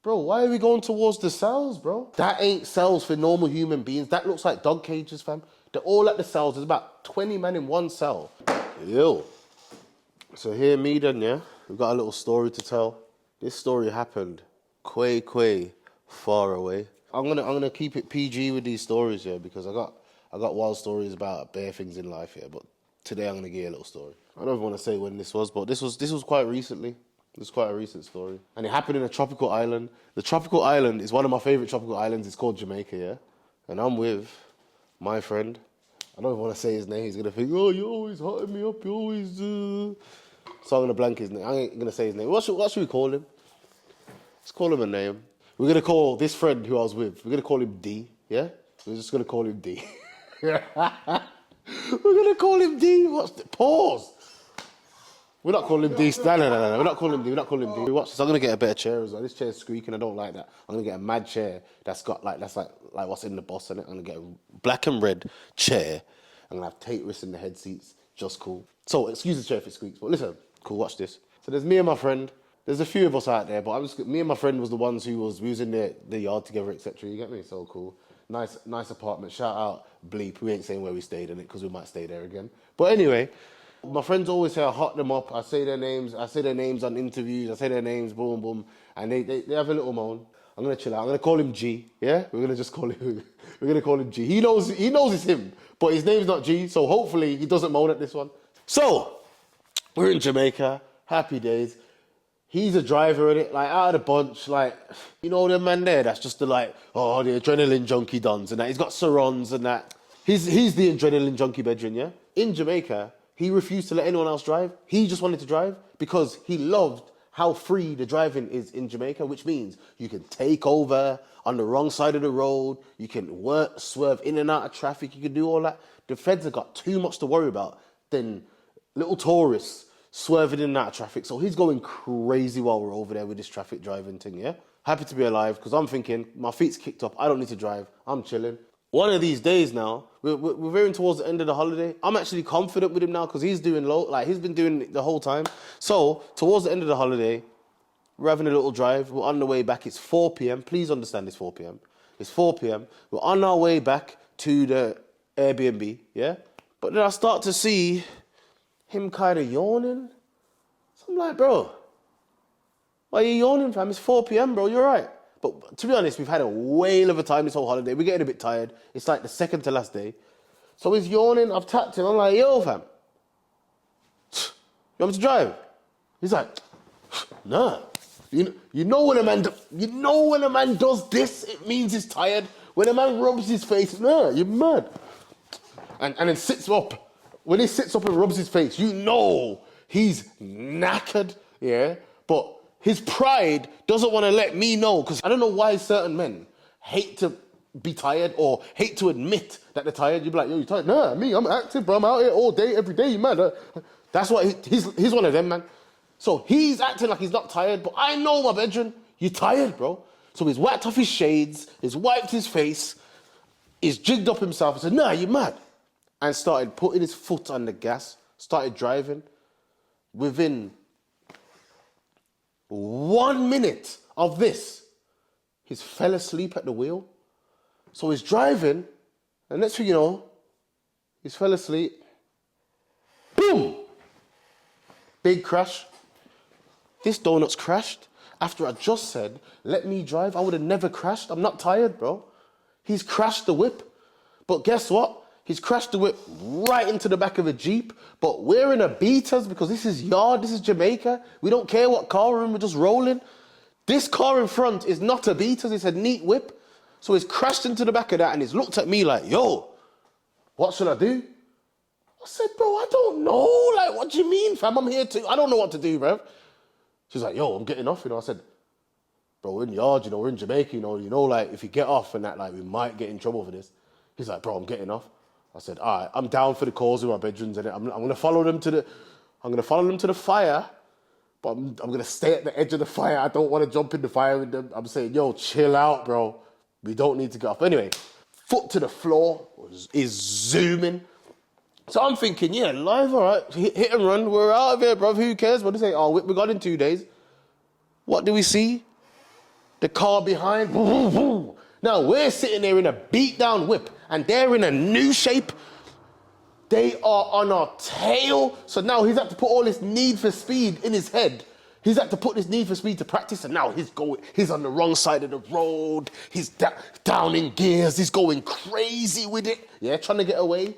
Bro, why are we going towards the cells, bro? That ain't cells for normal human beings. That looks like dog cages, fam. They're all at the cells. There's about 20 men in one cell. Yo. So here, me then, yeah? We've got a little story to tell. This story happened quay far away. I'm gonna keep it PG with these stories, yeah, because I got wild stories about bare things in life, yeah. But today I'm gonna give you a little story. I don't want to say when this was, but this was quite recently. It's quite a recent story. And it happened in a tropical island. The tropical island is one of my favorite tropical islands. It's called Jamaica, yeah? And I'm with my friend. I don't even want to say his name. He's going to think, oh, you're always hotting me up. You always So I'm going to blank his name. I ain't going to say his name. What should we call him? Let's call him a name. We're going to call this friend who I was with, we're going to call him D, yeah? We're just going to call him D. We're going to call him D. Pause. We're not calling him D. No. We're not calling him D. Watch this. I'm gonna get a better chair as well. This chair's squeaking. I don't like that. I'm gonna get a mad chair that's got like what's in the boss in it. I'm gonna get a black and red chair. I'm gonna have Tetris in the head seats. Just cool. So excuse the chair if it squeaks. But listen, cool. Watch this. So there's me and my friend. There's a few of us out there, but me and my friend was the ones we was in the yard together, etc. You get me? So cool. Nice apartment. Shout out Bleep. We ain't saying where we stayed in it because we might stay there again. But anyway. My friends always say I hot them up. I say their names on interviews. I say their names, boom, boom, and they have a little moan. I'm gonna chill out. I'm gonna call him G. Yeah, we're gonna call him G. He knows it's him, but his name's not G. So hopefully he doesn't moan at this one. So we're in Jamaica, happy days. He's a driver in it, like out of the bunch, like you know the man there. That's just the adrenaline junkie dons and that. He's got sarons and that. He's the adrenaline junkie bedroom. Yeah, in Jamaica. He refused to let anyone else drive. He just wanted to drive because he loved how free the driving is in Jamaica, which means you can take over on the wrong side of the road. You can swerve in and out of traffic. You can do all that. The feds have got too much to worry about than little tourists swerving in and out of traffic. So he's going crazy while we're over there with this traffic driving thing, yeah? Happy to be alive because I'm thinking, my feet's kicked up. I don't need to drive. I'm chilling. One of these days now, we're veering towards the end of the holiday. I'm actually confident with him now because he's doing he's been doing it the whole time. So towards the end of the holiday, we're having a little drive. We're on the way back. It's 4 p.m. Please understand it's 4 p.m. It's 4 p.m. We're on our way back to the Airbnb, yeah? But then I start to see him kind of yawning. So I'm like, bro, why are you yawning, fam? It's 4 p.m., bro. You're right. But to be honest, we've had a whale of a time this whole holiday. We're getting a bit tired. It's like the second to last day. So he's yawning. I've tapped him. I'm like, yo, fam. You want me to drive? He's like, nah. You know when a man does this, it means he's tired. When a man rubs his face, nah, you're mad. And then sits up. When he sits up and rubs his face, you know he's knackered, yeah? But his pride doesn't want to let me know, because I don't know why certain men hate to be tired or hate to admit that they're tired. You'd be like, yo, you tired? Nah, I'm active, bro. I'm out here all day, every day, man. That's why he's one of them, man. So he's acting like he's not tired, but I know my bedroom. You're tired, bro. So he's whacked off his shades, he's wiped his face, he's jigged up himself and said, nah, you're mad. And started putting his foot on the gas, started driving. Within 1 minute of this, he's fell asleep at the wheel. So he's driving, and next thing you know, he's fell asleep. Boom! Big crash. This donut's crashed. After I just said, let me drive, I would have never crashed. I'm not tired, bro. He's crashed the whip. But guess what? He's crashed the whip right into the back of a Jeep. But we're in a Beaters because this is yard, this is Jamaica. We don't care what car we're in, we're just rolling. This car in front is not a Beaters, it's a neat whip. So he's crashed into the back of that and he's looked at me like, yo, what should I do? I said, bro, I don't know. Like, what do you mean, fam? I'm here I don't know what to do, bro. She's like, yo, I'm getting off, I said, bro, we're in yard, we're in Jamaica, like, if you get off and that, like, we might get in trouble for this. He's like, bro, I'm getting off. I said, all right, I'm down for the cause of my bedrooms, and I'm going to follow them to the fire, but I'm going to stay at the edge of the fire. I don't want to jump in the fire with them. I'm saying, yo, chill out, bro. We don't need to get off. Anyway, foot to the floor, is zooming. So I'm thinking, yeah, live, all right, hit and run. We're out of here, bro. Who cares? What do they say? Oh, we got in 2 days. What do we see? The car behind, now we're sitting there in a beat down whip and they're in a new shape. They are on our tail. So now he's had to put all this need for speed in his head. He's had to put this need for speed to practice, and now he's on the wrong side of the road. He's down in gears. He's going crazy with it. Yeah, trying to get away.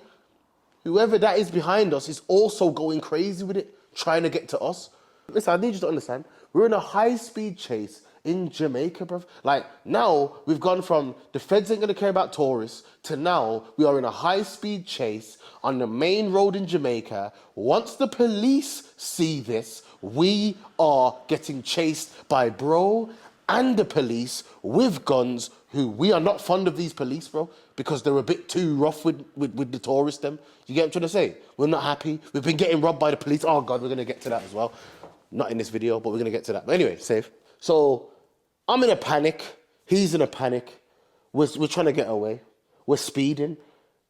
Whoever that is behind us is also going crazy with it, trying to get to us. Listen, I need you to understand, we're in a high-speed chase in Jamaica, bruv. Like, now we've gone from the feds ain't gonna care about tourists to now we are in a high-speed chase on the main road in Jamaica. Once the police see this, we are getting chased by bro and the police with guns, who we are not fond of these police, bro, because they're a bit too rough with the tourists, them. You get what I'm trying to say? We're not happy. We've been getting robbed by the police. Oh, God, we're going to get to that as well. Not in this video, but we're going to get to that. But anyway, safe. So I'm in a panic. He's in a panic. We're trying to get away. We're speeding.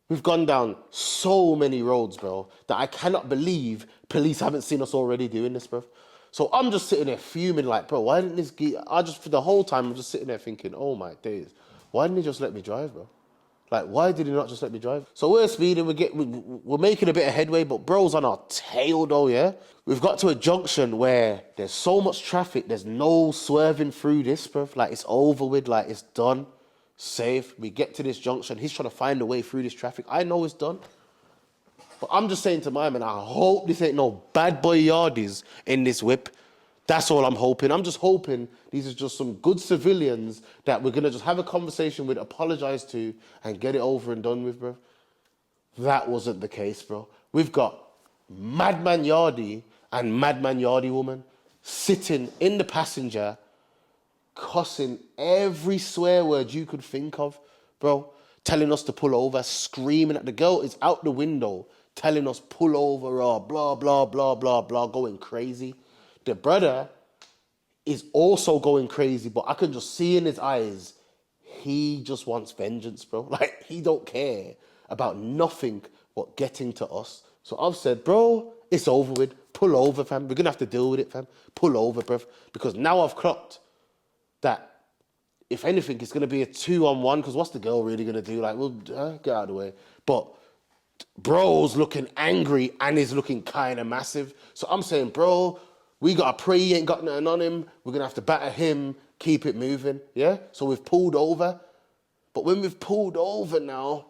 We've gone down so many roads, bro, that I cannot believe police haven't seen us already doing this, bro. So I'm just sitting there fuming like, bro, why didn't this for the whole time, I'm just sitting there thinking, oh my days, why didn't he just let me drive, bro? Like, why did he not just let me drive? So we're speeding, we're making a bit of headway, but bro's on our tail though, yeah? We've got to a junction where there's so much traffic, there's no swerving through this, bro. Like, it's over with, like, it's done, safe. We get to this junction, he's trying to find a way through this traffic. I know it's done. But I'm just saying to my man, I hope this ain't no bad boy yardies in this whip. That's all I'm hoping. I'm just hoping these are just some good civilians that we're going to just have a conversation with, apologize to, and get it over and done with, bro. That wasn't the case, bro. We've got Madman Yardie and Madman Yardie woman sitting in the passenger, cussing every swear word you could think of, bro. Telling us to pull over, screaming at the girl is out the window, telling us pull over, or blah, blah, blah, blah, blah, going crazy. The brother is also going crazy, but I can just see in his eyes, he just wants vengeance, bro. Like, he don't care about nothing but getting to us. So I've said, bro, it's over with. Pull over, fam. We're going to have to deal with it, fam. Pull over, bro. Because now I've clocked that, if anything, it's going to be a 2-on-1, because what's the girl really going to do? Like, well, get out of the way. But bro's looking angry and is looking kind of massive. So I'm saying, bro, we got to pray he ain't got nothing on him. We're going to have to batter him, keep it moving, yeah? So we've pulled over. But when we've pulled over now,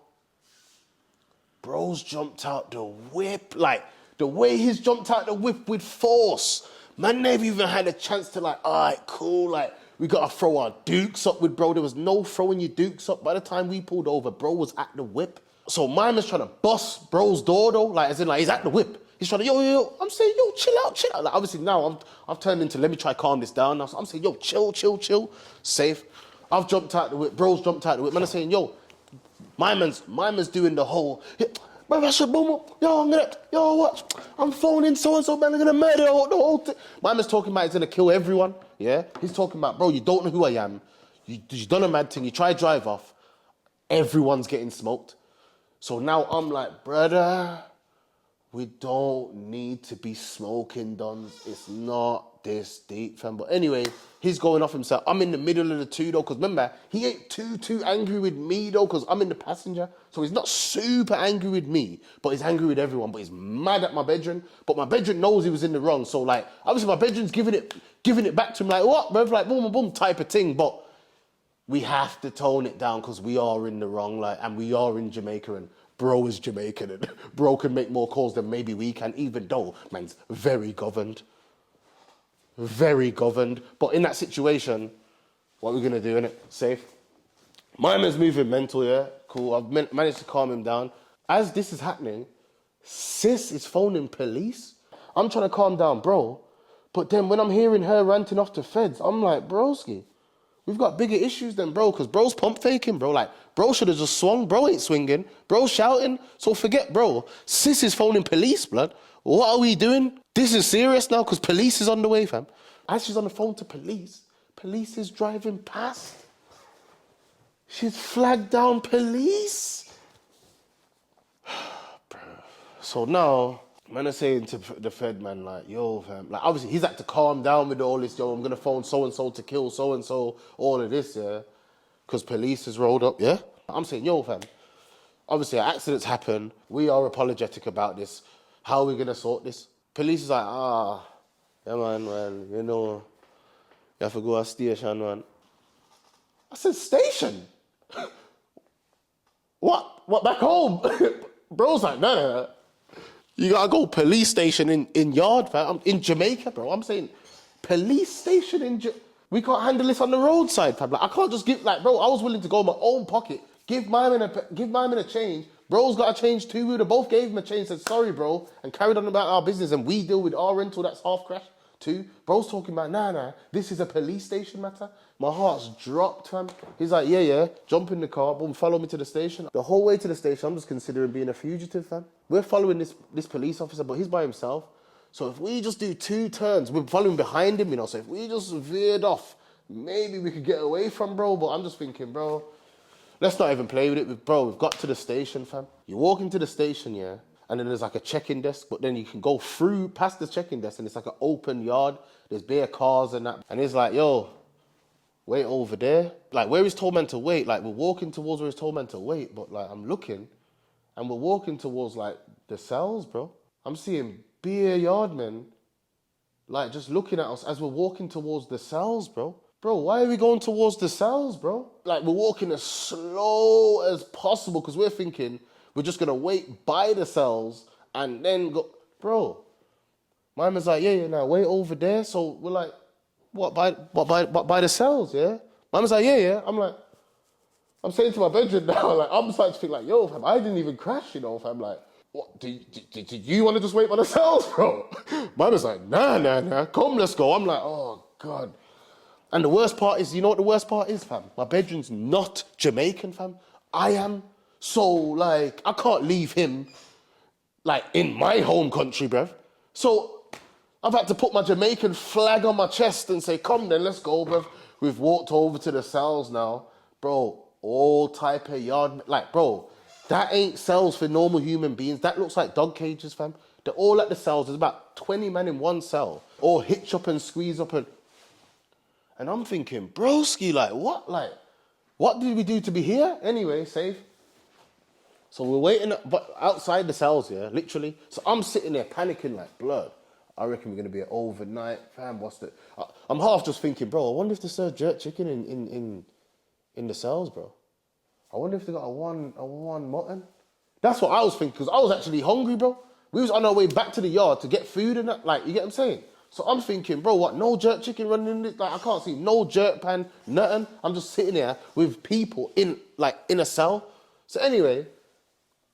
bro's jumped out the whip. Like, the way he's jumped out the whip with force. Man never even had a chance to like, all right, cool, like, we got to throw our dukes up with bro. There was no throwing your dukes up. By the time we pulled over, bro was at the whip. So my man's trying to bust bro's door though, like as in like he's at the whip. He's trying to, yo. I'm saying, yo, chill out. Like obviously now I've turned into, let me try calm this down. Now, so I'm saying, yo, chill, safe. I've jumped out the whip, bro's jumped out the whip. Man, I'm saying, yo, my man's doing the whole, bro, I should boom up. Yo, what? I'm phoning so-and-so, man, I'm gonna murder the whole thing. My man's talking about he's gonna kill everyone, yeah? He's talking about, bro, you don't know who I am. You done a mad thing, you try to drive off. Everyone's getting smoked. So now I'm like, brother, we don't need to be smoking dons. It's not this deep, fam. But anyway, he's going off himself. I'm in the middle of the two, though, because remember, he ain't too angry with me, though, because I'm in the passenger. So he's not super angry with me, but he's angry with everyone. But he's mad at my bedroom. But my bedroom knows he was in the wrong. So, like, obviously my bedroom's giving it back to him, like, what, bro? Like, boom, boom, boom, type of thing. But we have to tone it down because we are in the wrong, like, and we are in Jamaica, and bro is Jamaican, and bro can make more calls than maybe we can, even though man's very governed. Very governed. But in that situation, what are we gonna do, innit? Safe. My man's moving mental, yeah? Cool. I've managed to calm him down. As this is happening, sis is phoning police. I'm trying to calm down, bro. But then when I'm hearing her ranting off to feds, I'm like, broski, we've got bigger issues than bro, because bro's pump faking, bro. Like, bro should have just swung. Bro ain't swinging. Bro shouting. So forget bro. Sis is phoning police, blood. What are we doing? This is serious now, because police is on the way, fam. As she's on the phone to police, police is driving past. She's flagged down police. Bro. So now, Man, are saying to the Fed, man, like, yo, fam, like, obviously he's had to calm down with all this, yo, I'm gonna phone so and so to kill so and so, all of this, yeah, because police has rolled up, yeah. I'm saying, yo, fam, obviously accidents happen. We are apologetic about this. How are we gonna sort this? Police is like, yeah, man, you know, you have to go to station, man. I said, station? What, back home? Bro's like, no. You gotta go police station in yard, fam. I'm in Jamaica, bro. I'm saying police station we can't handle this on the roadside, fam. Like, I can't just give, like, bro, I was willing to go in my own pocket, give my man a change. Bro's got a change too. We would have both gave him a change, said, sorry, bro, and carried on about our business, and we deal with our rental that's half crashed too. Bro's talking about, nah, this is a police station matter. My heart's dropped, fam. He's like, yeah, jump in the car, boom, follow me to the station. The whole way to the station, I'm just considering being a fugitive, fam. We're following this police officer, but he's by himself. So if we just do 2 turns, we're following behind him, you know, so if we just veered off, maybe we could get away from bro, but I'm just thinking, bro, let's not even play with it. Bro, we've got to the station, fam. You walk into the station, yeah, and then there's like a check-in desk, but then you can go through past the check-in desk and it's like an open yard. There's bare cars and that. And it's like, yo, wait over there. Like, where he's told man to wait, like, we're walking towards where he's told man to wait, but like, I'm looking and we're walking towards like the cells, bro. I'm seeing bare yardmen, like, just looking at us as we're walking towards the cells, bro. Bro, why are we going towards the cells, bro? Like, we're walking as slow as possible because we're thinking we're just going to wait by the cells and then go. Bro, my man's like, yeah, now wait over there. So we're like, what, by the cells, yeah? My man's like, yeah. I'm saying to my bedroom now, like, I'm starting to think like, yo, fam, I didn't even crash, you know, fam. Like, what, did you want to just wait by the cells, bro? My man's like, nah, come, let's go. I'm like, oh, God. And the worst part is, you know what the worst part is, fam? My bedroom's not Jamaican, fam. I am. So, like, I can't leave him, like, in my home country, bruv. So, I've had to put my Jamaican flag on my chest and say, come then, let's go, bruv. We've walked over to the cells now. Bro, all type of yard, like, bro, that ain't cells for normal human beings. That looks like dog cages, fam. They're all at the cells. There's about 20 men in one cell. All hitch up and squeeze up and I'm thinking, broski, like, what did we do to be here? Anyway, safe. So we're waiting outside the cells, yeah, literally. So I'm sitting there panicking like blood. I reckon we're going to be overnight. Fam, I'm half just thinking, bro, I wonder if they serve jerk chicken in the cells, bro. I wonder if they got a one mutton. That's what I was thinking, because I was actually hungry, bro. We was on our way back to the yard to get food and that, like, you get what I'm saying? So I'm thinking, bro, what, no jerk chicken running in this? Like, I can't see no jerk pan, nothing. I'm just sitting there with people in a cell. So anyway,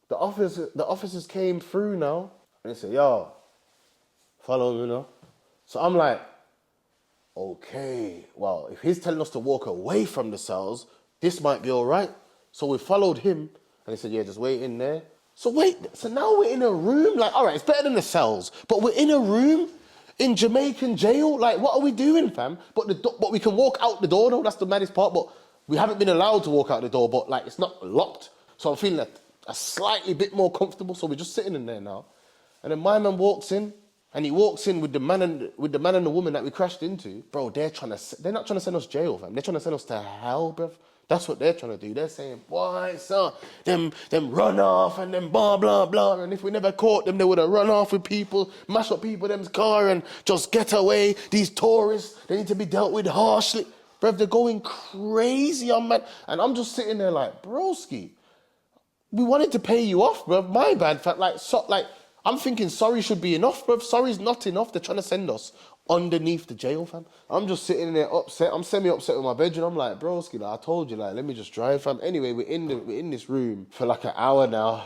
the officers came through now, and they said, yo, follow me now. So I'm like, okay, well, if he's telling us to walk away from the cells, this might be all right. So we followed him, and he said, yeah, just wait in there. So now we're in a room, like, all right, it's better than the cells, but we're in a room in Jamaican jail. Like, what are we doing, fam? But we can walk out the door, though. That's the maddest part. But we haven't been allowed to walk out the door, but, like, it's not locked. So I'm feeling a slightly bit more comfortable. So we're just sitting in there now. And then my man walks in, and he walks in with the man and the woman that we crashed into. Bro, they're not trying to send us jail, fam. They're trying to send us to hell, bruv. That's what they're trying to do. They're saying, boy, sir, them run off and them blah, blah, blah. And if we never caught them, they would have run off with people, mash up people them's car and just get away. These tourists, they need to be dealt with harshly. Bruv, they're going crazy on man. And I'm just sitting there like, broski, we wanted to pay you off, bruv. My bad. I'm thinking sorry should be enough, bruv. Sorry's not enough. They're trying to send us underneath the jail, fam. I'm just sitting there upset. I'm semi-upset with my bedroom. I'm like, broski, like, I told you, like, let me just drive, fam. Anyway, we're in this room for like an hour now.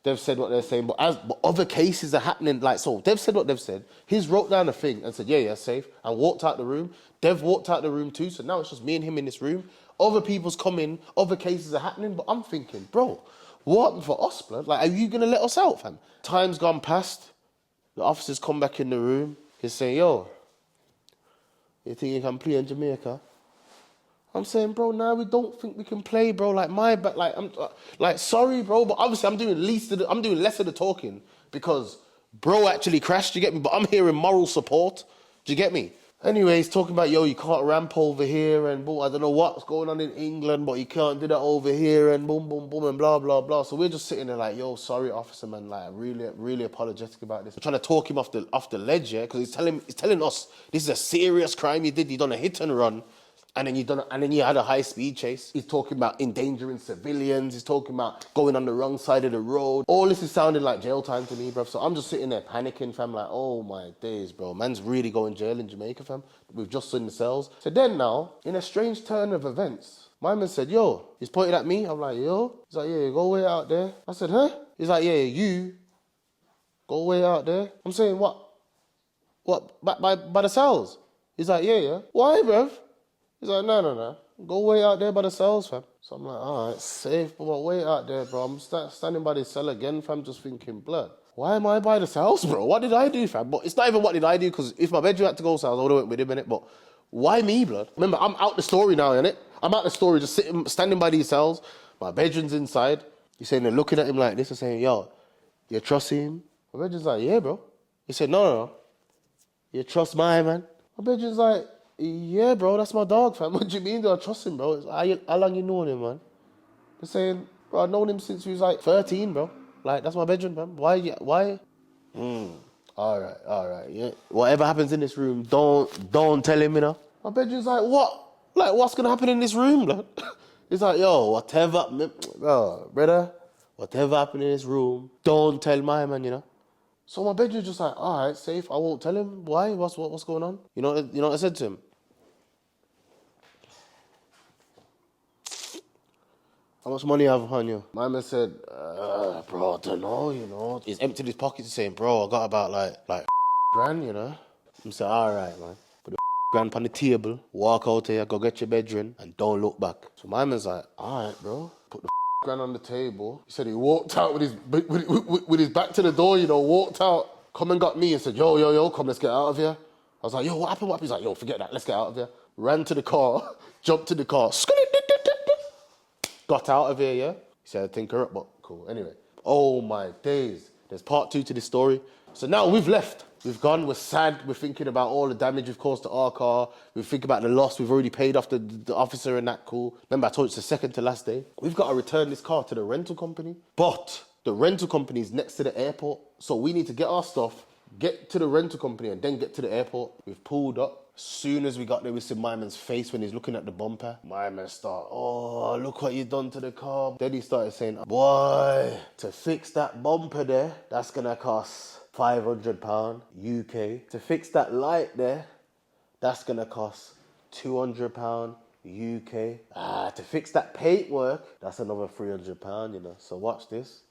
They've said what they're saying, but other cases are happening. Like, so they've said what they've said. He's wrote down a thing and said, yeah, safe, and walked out the room. Dev walked out the room too. So now it's just me and him in this room. Other people's coming. Other cases are happening. But I'm thinking, bro, what happened for us, blood? Like, are you gonna let us out, fam? Time's gone past. The officers come back in the room. He's saying, yo, you think you can play in Jamaica? I'm saying, bro, now we don't think we can play, bro. Like, I'm sorry, bro, but obviously I'm doing less of the talking because Bro actually crashed, you get me? But I'm hearing moral support. Do you get me? Anyways, talking about, yo, you can't ramp over here and boom, I don't know what's going on in England, but you can't do that over here and boom, boom, boom and blah, blah, blah. So we're just sitting there like, yo, sorry, officer, man, like really, really apologetic about this. We're trying to talk him off the ledge, yeah, because he's telling us this is a serious crime you did. You done a hit and run. And then you had a high-speed chase. He's talking about endangering civilians. He's talking about going on the wrong side of the road. All this is sounding like jail time to me, bro. So I'm just sitting there panicking, fam. Like, oh my days, bro. Man's really going jail in Jamaica, fam. We've just seen the cells. So then now, in a strange turn of events, my man said, yo. He's pointing at me. I'm like, yo. He's like, yeah, go way out there. I said, huh? He's like, yeah, you go way out there. I'm saying, what? What? By the cells? He's like, yeah. Why, bruv? He's like, no. Go way out there by the cells, fam. So I'm like, all right, safe, but way out there, bro. I'm standing by the cell again, fam, just thinking, blood. Why am I by the cells, bro? What did I do, fam? But it's not even what did I do, because if my bedroom had to go cells, I would have went with him, innit? But why me, blood? Remember, I'm out the story now, innit? I'm out the story, just standing by these cells. My bedroom's inside. He's saying they're looking at him like this and saying, yo, you trust him? My bedroom's like, yeah, bro. He said, no. You trust my man? My bedroom's like, yeah, bro, that's my dog, fam. What do you mean do I trust him, bro? How long you known him, man? They're saying, bro, I've known him since he was like 13, bro. Like, that's my bedroom, fam. Why? All right, yeah. Whatever happens in this room, don't tell him, you know? My bedroom's like, what? Like, what's gonna happen in this room, blood? It's like, yo, brother, whatever happened in this room, don't tell my man, you know? So my bedroom's just like, all right, safe. I won't tell him. Why? What's going on? You know what I said to him? How much money you have on you? My man said, bro, I don't know, you know. He's emptied his pockets saying, bro, I got about like grand, you know. I said, all right, man. Put the grand on the table, walk out here, go get your bedroom, and don't look back. So my man's like, all right, bro. Put the grand on the table. He said he walked out with his back to the door, you know, walked out, come and got me and said, yo, come, let's get out of here. I was like, yo, what happened? He's like, yo, forget that, let's get out of here. Ran to the car, jumped to the car, got out of here, yeah? He said, tinker up, but cool. Anyway, oh my days. There's part 2 to this story. So now we've left. We've gone, we're sad, we're thinking about all the damage we've caused to our car. We think about the loss, we've already paid off the officer and that, cool. Remember, I told you it's the second to last day. We've got to return this car to the rental company. But the rental company is next to the airport. So we need to get our stuff, get to the rental company and then get to the airport. We've pulled up. As soon as we got there, we see my man's face when he's looking at the bumper. My man started, oh, look what you done to the car. Then he started saying, boy, to fix that bumper there, that's gonna cost £500 UK. To fix that light there, that's gonna cost £200 UK. To fix that paintwork, that's another £300, you know. So watch this.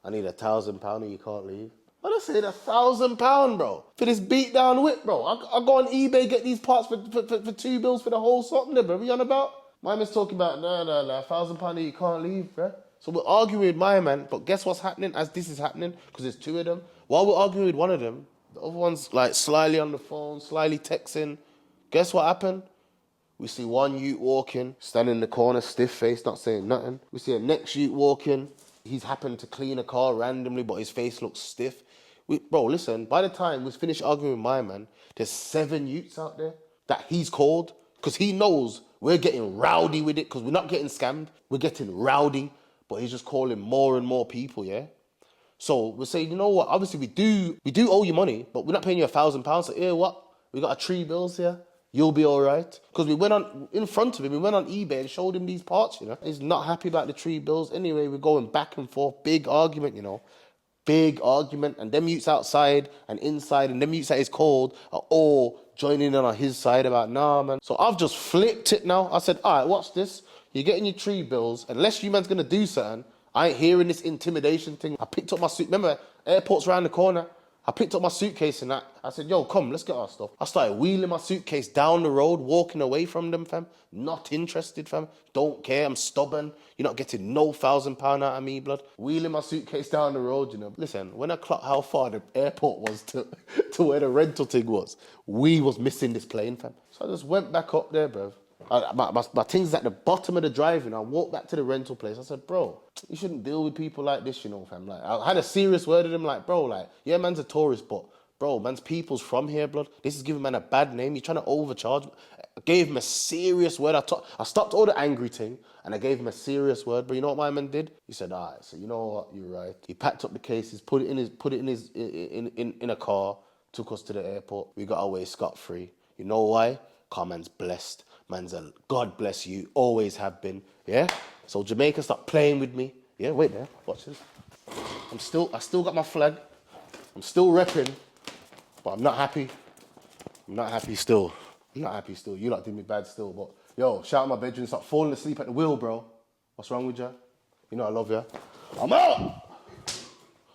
I need £1,000 and you can't leave. I just said £1,000, bro, for this beat down whip, bro. I go on eBay, get these parts for £2 for the whole something there, bro. What you on about? My man's talking about, no, £1,000 you can't leave, bro. So we're arguing with my man, but guess what's happening as this is happening? Because there's 2 of them. While we're arguing with one of them, the other one's like slyly on the phone, slyly texting. Guess what happened? We see one youth walking, standing in the corner, stiff face, not saying nothing. We see a next youth walking. He's happened to clean a car randomly, but his face looks stiff. Bro, listen, by the time we finish arguing with my man, there's 7 youths out there that he's called because he knows we're getting rowdy with it because we're not getting scammed. We're getting rowdy, but he's just calling more and more people, yeah? So we're saying, you know what? Obviously, we do owe you money, but we're not paying you £1,000. So, here, what? We got 3 bills here. You'll be all right. Because we went on, in front of him, we went on eBay and showed him these parts, you know? He's not happy about the 3 bills. Anyway, we're going back and forth. Big argument, you know? Big argument. And them youths outside and inside and them youths that is called are all joining in on his side about, nah, man. So I've just flipped it now. I said, all right, watch this. You're getting your 3 bills. Unless you man's going to do something, I ain't hearing this intimidation thing. I picked up my suit. Remember, airport's around the corner. I picked up my suitcase and that. I said, yo, come, let's get our stuff. I started wheeling my suitcase down the road, walking away from them, fam. Not interested, fam. Don't care, I'm stubborn. You're not getting no £1,000 out of me, blood. Wheeling my suitcase down the road, you know. Listen, when I clocked how far the airport was to where the rental thing was, we was missing this plane, fam. So I just went back up there, bruv. My thing's at the bottom of the driving. I walked back to the rental place. I said, bro, you shouldn't deal with people like this, you know, fam. Like, I had a serious word with him, like, bro, like, yeah, man's a tourist, but, bro, man's people's from here, blood. This is giving man a bad name. You're trying to overcharge. I gave him a serious word. I stopped all the angry thing, and I gave him a serious word. But you know what my man did? He said, all right, so you know what, you're right. He packed up the cases, put it in a car, took us to the airport. We got away scot-free. You know why? Car man's blessed. Man's a God bless you. Always have been. Yeah? So Jamaica, stop playing with me. Yeah, wait there. Watch this. I still got my flag. I'm still repping. But I'm not happy. I'm not happy still. I'm not happy still. You lot did me bad still. But yo, shout out my bedroom. Stop falling asleep at the wheel, bro. What's wrong with you? You know I love you. I'm out!